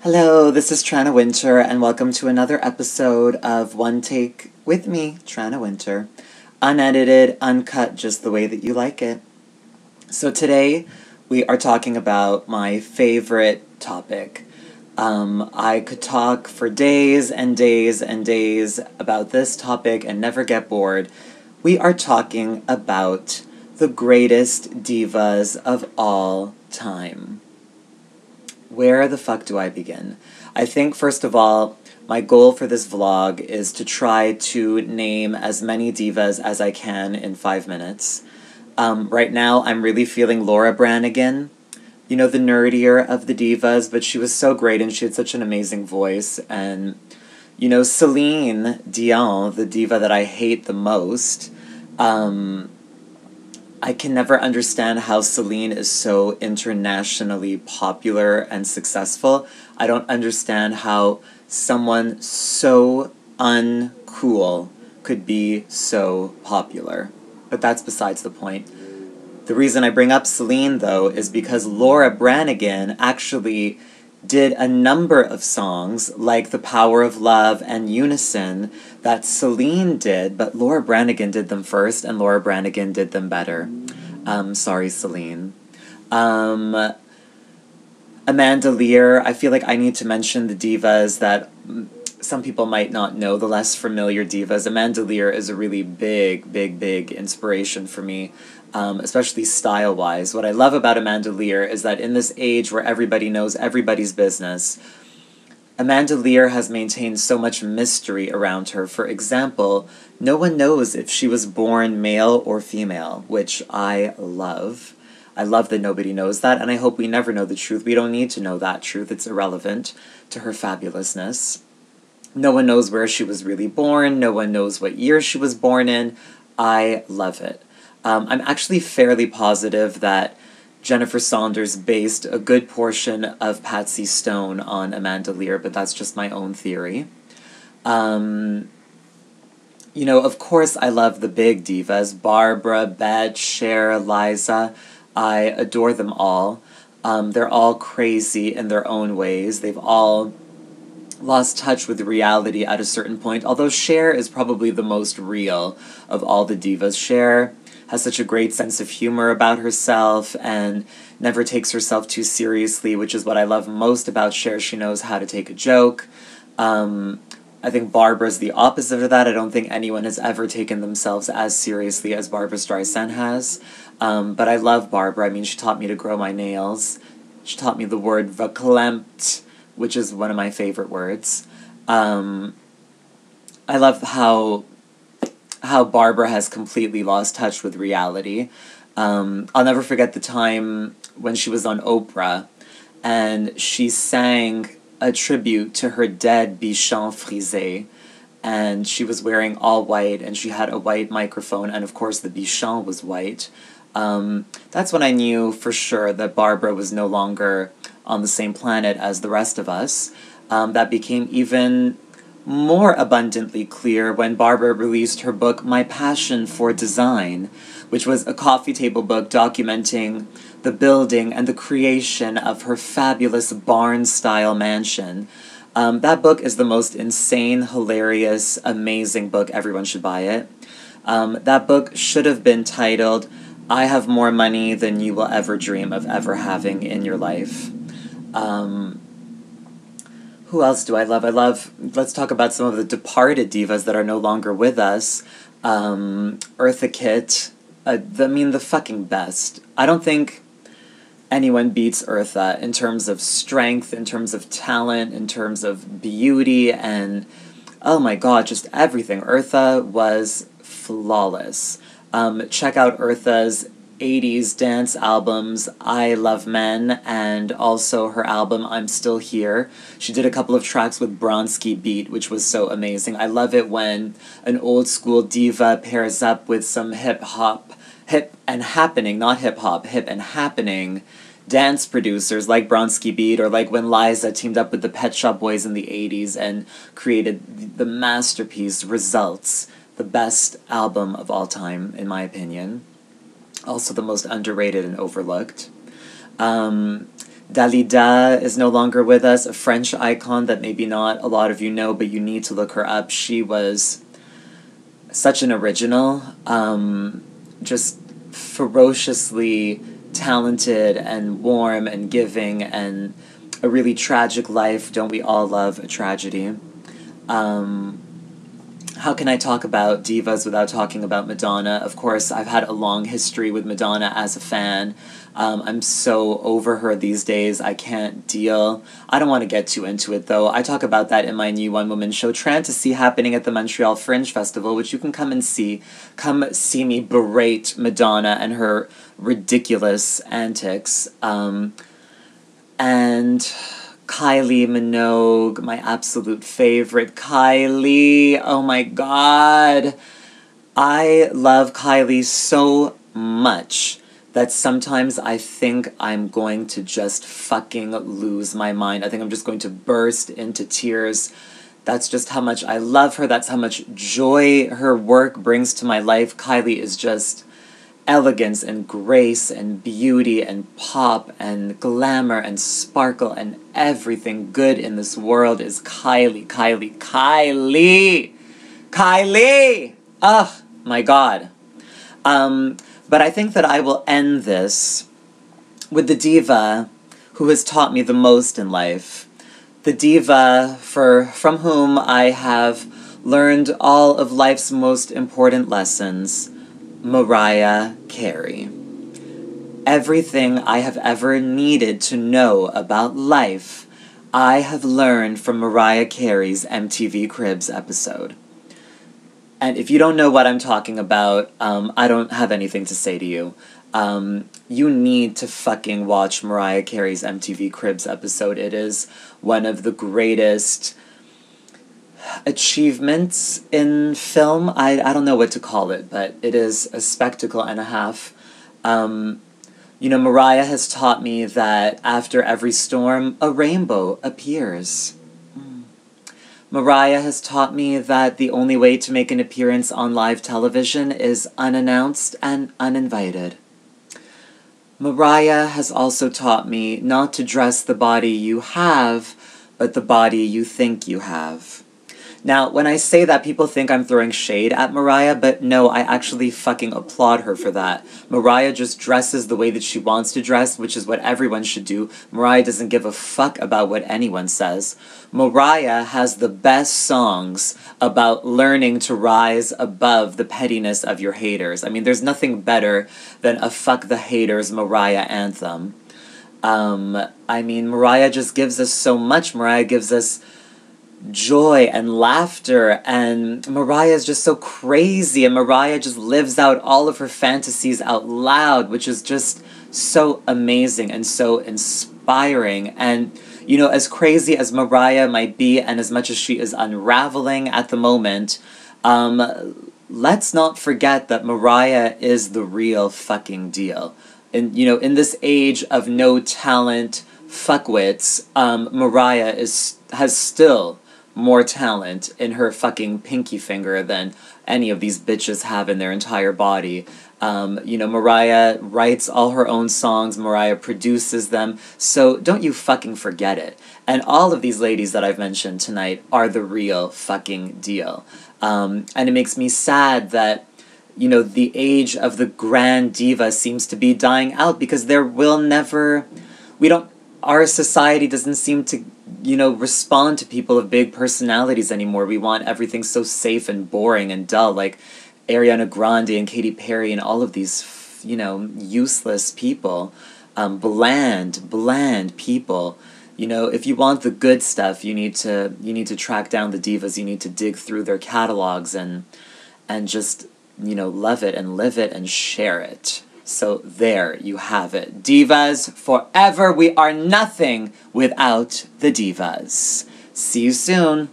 Hello, this is Tranna Wintour, and welcome to another episode of One Take with me, Tranna Wintour. Unedited, uncut, just the way that you like it. So today, we are talking about my favorite topic. I could talk for days and days and days about this topic and never get bored. We are talking about the greatest divas of all time. Where the fuck do I begin? I think, first of all, my goal for this vlog is to try to name as many divas as I can in 5 minutes. Right now, I'm really feeling Laura Branigan. You know, the nerdier of the divas, but she was so great and she had such an amazing voice. And, you know, Celine Dion, the diva that I hate the most, I can never understand how Celine is so internationally popular and successful. I don't understand how someone so uncool could be so popular. But that's besides the point. The reason I bring up Celine, though, is because Laura Branigan actually did a number of songs, like The Power of Love and Unison, that Celine did, but Laura Branigan did them first, and Laura Branigan did them better. Sorry, Celine. Amanda Lear, I feel like I need to mention the divas that some people might not know, the less familiar divas. Amanda Lear is a really big inspiration for me, especially style-wise. What I love about Amanda Lear is that in this age where everybody knows everybody's business, Amanda Lear has maintained so much mystery around her. For example, no one knows if she was born male or female, which I love. I love that nobody knows that, and I hope we never know the truth. We don't need to know that truth. It's irrelevant to her fabulousness. No one knows where she was really born. No one knows what year she was born in. I love it. I'm actually fairly positive that Jennifer Saunders based a good portion of Patsy Stone on Amanda Lear, but that's just my own theory. You know, of course I love the big divas. Barbara, Bette, Cher, Liza. I adore them all. They're all crazy in their own ways. They've all lost touch with reality at a certain point, although Cher is probably the most real of all the divas. Cher has such a great sense of humor about herself and never takes herself too seriously, which is what I love most about Cher. She knows how to take a joke. I think Barbara's the opposite of that. I don't think anyone has ever taken themselves as seriously as Barbra Streisand has. But I love Barbara. I mean, she taught me to grow my nails. She taught me the word verklempt, which is one of my favorite words. I love how Barbara has completely lost touch with reality. I'll never forget the time when she was on Oprah, and she sang a tribute to her dead Bichon Frisé, and she was wearing all white, and she had a white microphone, and of course the Bichon was white. That's when I knew for sure that Barbara was no longer on the same planet as the rest of us. That became even more abundantly clear when Barbara released her book, My Passion for Design, which was a coffee table book documenting the building and the creation of her fabulous barn-style mansion. That book is the most insane, hilarious, amazing book. Everyone should buy it. That book should have been titled, I Have More Money Than You Will Ever Dream of Ever Having in Your Life. Who else do I love? Let's talk about some of the departed divas that are no longer with us. Eartha Kitt. The fucking best. I don't think anyone beats Eartha in terms of strength, in terms of talent, in terms of beauty, and oh my god, just everything. Eartha was flawless. Check out Eartha's 80s dance albums, I Love Men, and also her album, I'm Still Here. She did a couple of tracks with Bronski Beat, which was so amazing. I love it when an old school diva pairs up with some hip and happening dance producers like Bronski Beat, or like when Liza teamed up with the Pet Shop Boys in the 80s and created the masterpiece Results, the best album of all time, in my opinion. Also the most underrated and overlooked. Dalida is no longer with us, a French icon that maybe not a lot of you know, but you need to look her up. She was such an original, just ferociously talented and warm and giving, and a really tragic life. Don't we all love a tragedy? How can I talk about divas without talking about Madonna? Of course, I've had a long history with Madonna as a fan. I'm so over her these days. I can't deal. I don't want to get too into it, though. I talk about that in my new one-woman show, Tranna, happening at the Montreal Fringe Festival, which you can come and see. Come see me berate Madonna and her ridiculous antics. And Kylie Minogue, my absolute favorite. Kylie, oh my god. I love Kylie so much that sometimes I think I'm going to just fucking lose my mind. I think I'm just going to burst into tears. That's just how much I love her. That's how much joy her work brings to my life. Kylie is just elegance and grace and beauty and pop and glamour and sparkle, and everything good in this world is Kylie, Kylie, Kylie! Kylie! Ugh, my god. But I think that I will end this with the diva who has taught me the most in life. The diva from whom I have learned all of life's most important lessons, Mariah Carey. Everything I have ever needed to know about life, I have learned from Mariah Carey's MTV Cribs episode. And if you don't know what I'm talking about, I don't have anything to say to you. You need to fucking watch Mariah Carey's MTV Cribs episode. It is one of the greatest achievements in film. I don't know what to call it, but it is a spectacle and a half. You know, Mariah has taught me that after every storm, a rainbow appears. Mariah has taught me that the only way to make an appearance on live television is unannounced and uninvited. Mariah has also taught me not to dress the body you have, but the body you think you have. Now, when I say that, people think I'm throwing shade at Mariah, but no, I actually fucking applaud her for that. Mariah just dresses the way that she wants to dress, which is what everyone should do. Mariah doesn't give a fuck about what anyone says. Mariah has the best songs about learning to rise above the pettiness of your haters. I mean, there's nothing better than a fuck the haters Mariah anthem. I mean, Mariah just gives us so much. Mariah gives us joy and laughter, and Mariah is just so crazy, and Mariah just lives out all of her fantasies out loud, which is just so amazing and so inspiring. And, you know, as crazy as Mariah might be, and as much as she is unraveling at the moment, let's not forget that Mariah is the real fucking deal. And, you know, in this age of no talent fuckwits, Mariah has still more talent in her fucking pinky finger than any of these bitches have in their entire body. You know, Mariah writes all her own songs, Mariah produces them, so don't you fucking forget it. And all of these ladies that I've mentioned tonight are the real fucking deal. And it makes me sad that, you know, the age of the grand diva seems to be dying out, because there will never... Our society doesn't seem to, you know, respond to people of big personalities anymore. We want everything so safe and boring and dull, like Ariana Grande and Katy Perry and all of these, you know, useless people. Bland people. You know, if you want the good stuff, you need to track down the divas. You need to dig through their catalogs and just, you know, love it and live it and share it. So there you have it. Divas forever. We are nothing without the divas. See you soon.